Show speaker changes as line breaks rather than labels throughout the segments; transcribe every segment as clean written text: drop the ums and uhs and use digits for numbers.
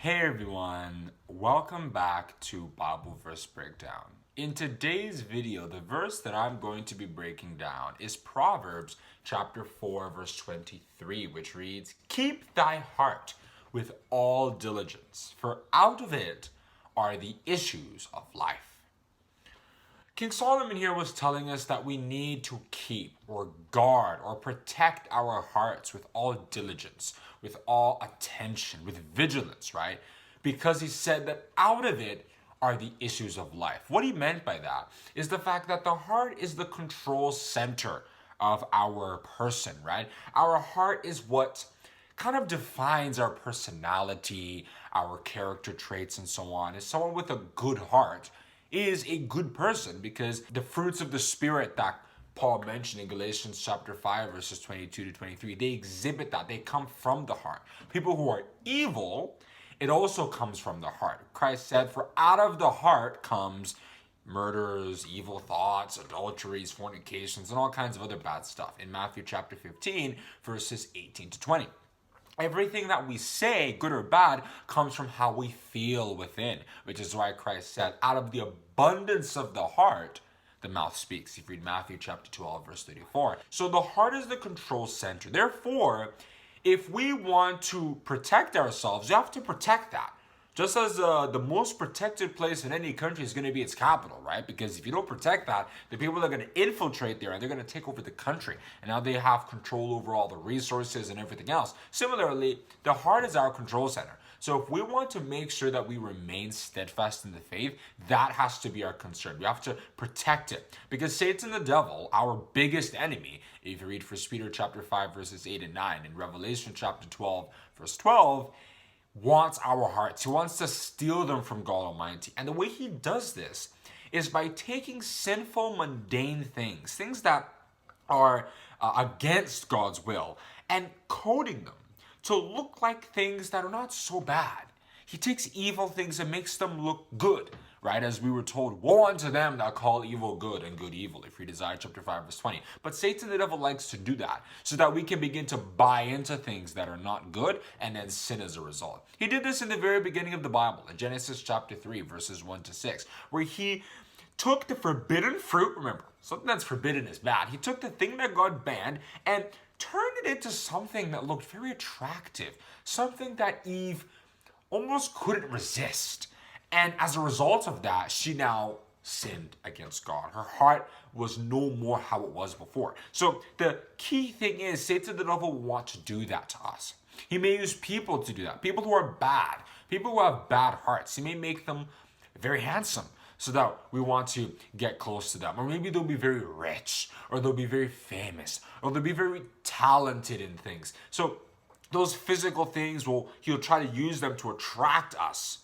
Hey everyone, welcome back to Bible Verse Breakdown. In today's video, the verse that I'm going to be breaking down is Proverbs chapter 4 verse 23, which reads, "Keep thy heart with all diligence, for out of it are the issues of life." King Solomon here was telling us that we need to keep or guard or protect our hearts with all diligence, with all attention, with vigilance, right? Because he said that out of it are the issues of life. What he meant by that is the fact that the heart is the control center of our person, right? Our heart is what kind of defines our personality, our character traits, and so on. Is someone with a good heart is a good person, because the fruits of the Spirit that Paul mentioned in Galatians chapter 5 verses 22 to 23, they exhibit that. They come from the heart. People who are evil, it also comes from the heart. Christ said, "For out of the heart comes murders, evil thoughts, adulteries, fornications, and all kinds of other bad stuff," in Matthew chapter 15 verses 18 to 20. Everything that we say, good or bad, comes from how we feel within, which is why Christ said, out of the abundance of the heart, the mouth speaks. If you read Matthew chapter 12, verse 34. So the heart is the control center. Therefore, if we want to protect ourselves, you have to protect that. Just as the most protected place in any country is going to be its capital, right? Because if you don't protect that, the people are going to infiltrate there and they're going to take over the country. And now they have control over all the resources and everything else. Similarly, the heart is our control center. So if we want to make sure that we remain steadfast in the faith, that has to be our concern. We have to protect it. Because Satan, the devil, our biggest enemy, if you read 1 Peter chapter 5, verses 8 and 9, and Revelation chapter 12, verse 12, wants our hearts. He wants to steal them from God Almighty. And the way he does this is by taking sinful, mundane things, things that are against God's will, and coding them to look like things that are not so bad. He takes evil things and makes them look good, right? As we were told, woe unto them that call evil good and good evil, if you read Isaiah chapter 5, verse 20. But Satan, the devil, likes to do that so that we can begin to buy into things that are not good and then sin as a result. He did this in the very beginning of the Bible, in Genesis chapter 3, verses 1 to 6, where he took the forbidden fruit. Remember, something that's forbidden is bad. He took the thing that God banned and turned it into something that looked very attractive, something that Eve almost couldn't resist. And as a result of that, she now sinned against God. Her heart was no more how it was before. So the key thing is, Satan the devil will want to do that to us. He may use people to do that. People who are bad, people who have bad hearts. He may make them very handsome so that we want to get close to them. Or maybe they'll be very rich, or they'll be very famous, or they'll be very talented in things. So those physical things, he'll try to use them to attract us,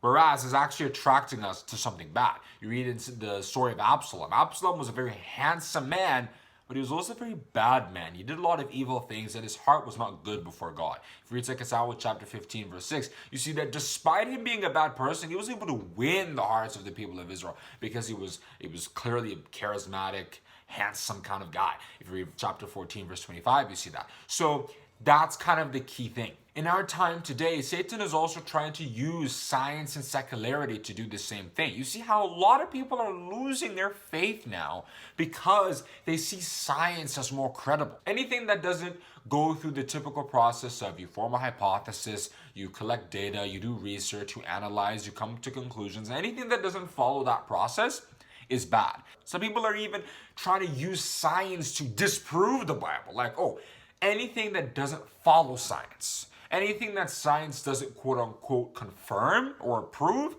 whereas it's actually attracting us to something bad. You read in the story of Absalom. Absalom was a very handsome man, but he was also a very bad man. He did a lot of evil things, and his heart was not good before God. If you read 2 Samuel chapter 15, verse 6, you see that despite him being a bad person, he was able to win the hearts of the people of Israel, because he was clearly a charismatic, handsome kind of guy. If you read chapter 14, verse 25, you see that. So that's kind of the key thing. In our time today, Satan is also trying to use science and secularity to do the same thing. You see how a lot of people are losing their faith now because they see science as more credible. Anything that doesn't go through the typical process of you form a hypothesis, you collect data, you do research, you analyze, you come to conclusions, anything that doesn't follow that process is bad. Some people are even trying to use science to disprove the Bible. Like, anything that doesn't follow science, anything that science doesn't quote unquote confirm or prove,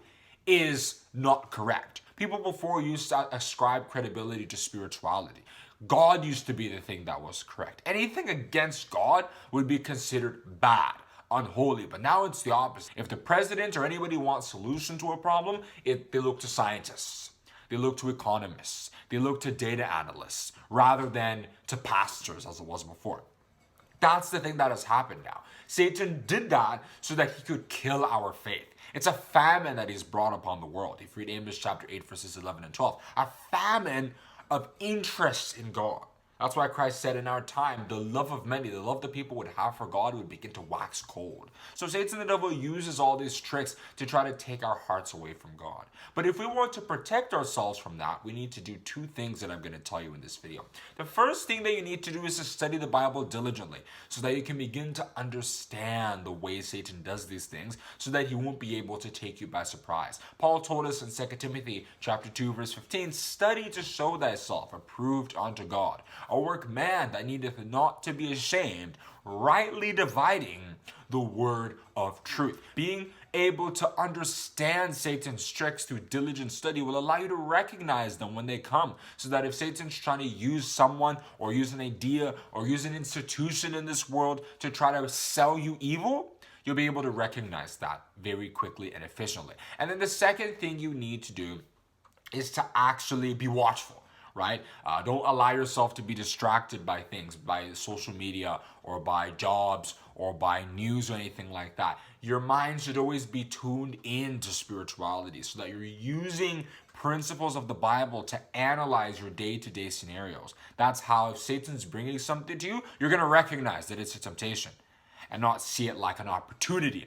is not correct. People before used to ascribe credibility to spirituality. God used to be the thing that was correct. Anything against God would be considered bad, unholy. But now it's the opposite. If the president or anybody wants a solution to a problem, they look to scientists. They look to economists. They look to data analysts rather than to pastors as it was before. That's the thing that has happened now. Satan did that so that he could kill our faith. It's a famine that he's brought upon the world. If you read Amos chapter 8, verses 11 and 12, a famine of interest in God, That's why Christ said in our time, the love of many, the love the people would have for God would begin to wax cold. So Satan, the devil, uses all these tricks to try to take our hearts away from God. But if we want to protect ourselves from that, we need to do two things that I'm going to tell you in this video. The first thing that you need to do is to study the Bible diligently so that you can begin to understand the way Satan does these things so that he won't be able to take you by surprise. Paul told us in 2 Timothy chapter 2, verse 15, study to show thyself approved unto God, a workman that needeth not to be ashamed, rightly dividing the word of truth. Being able to understand Satan's tricks through diligent study will allow you to recognize them when they come, so that if Satan's trying to use someone or use an idea or use an institution in this world to try to sell you evil, you'll be able to recognize that very quickly and efficiently. And then the second thing you need to do is to actually be watchful. Right? Don't allow yourself to be distracted by things, by social media or by jobs or by news or anything like that. Your mind should always be tuned into spirituality so that you're using principles of the Bible to analyze your day-to-day scenarios. That's how if Satan's bringing something to you, you're going to recognize that it's a temptation and not see it like an opportunity.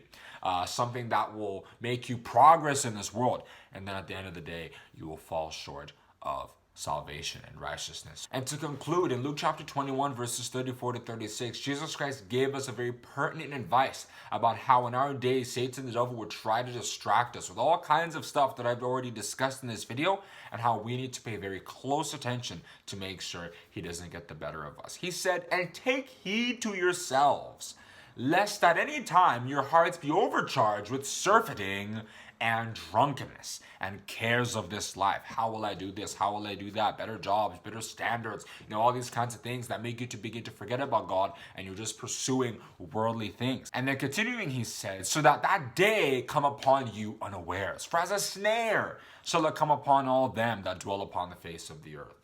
Something that will make you progress in this world. And then at the end of the day, you will fall short of salvation and righteousness. And to conclude, in Luke chapter 21, verses 34 to 36, Jesus Christ gave us a very pertinent advice about how in our days, Satan the devil would try to distract us with all kinds of stuff that I've already discussed in this video, and how we need to pay very close attention to make sure he doesn't get the better of us. He said, and take heed to yourselves, lest at any time your hearts be overcharged with surfeiting and drunkenness and cares of this life. How will I do this? How will I do that? Better jobs, better standards, all these kinds of things that make you to begin to forget about God, and you're just pursuing worldly things. And then continuing, he says, so that that day come upon you unawares. For as a snare shall it come upon all them that dwell upon the face of the earth.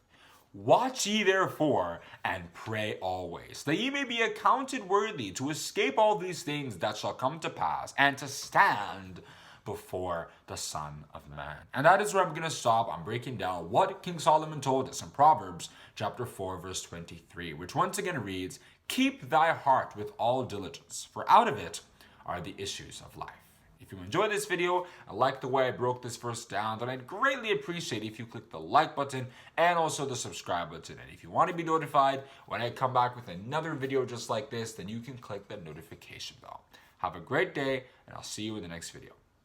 Watch ye therefore, and pray always, that ye may be accounted worthy to escape all these things that shall come to pass, and to stand before the Son of Man. And that is where I'm going to stop. I'm breaking down what King Solomon told us in Proverbs chapter 4, verse 23, which once again reads, keep thy heart with all diligence, for out of it are the issues of life. If you enjoyed this video and like the way I broke this verse down, then I'd greatly appreciate if you click the like button and also the subscribe button. And if you want to be notified when I come back with another video just like this, then you can click the notification bell. Have a great day, and I'll see you in the next video.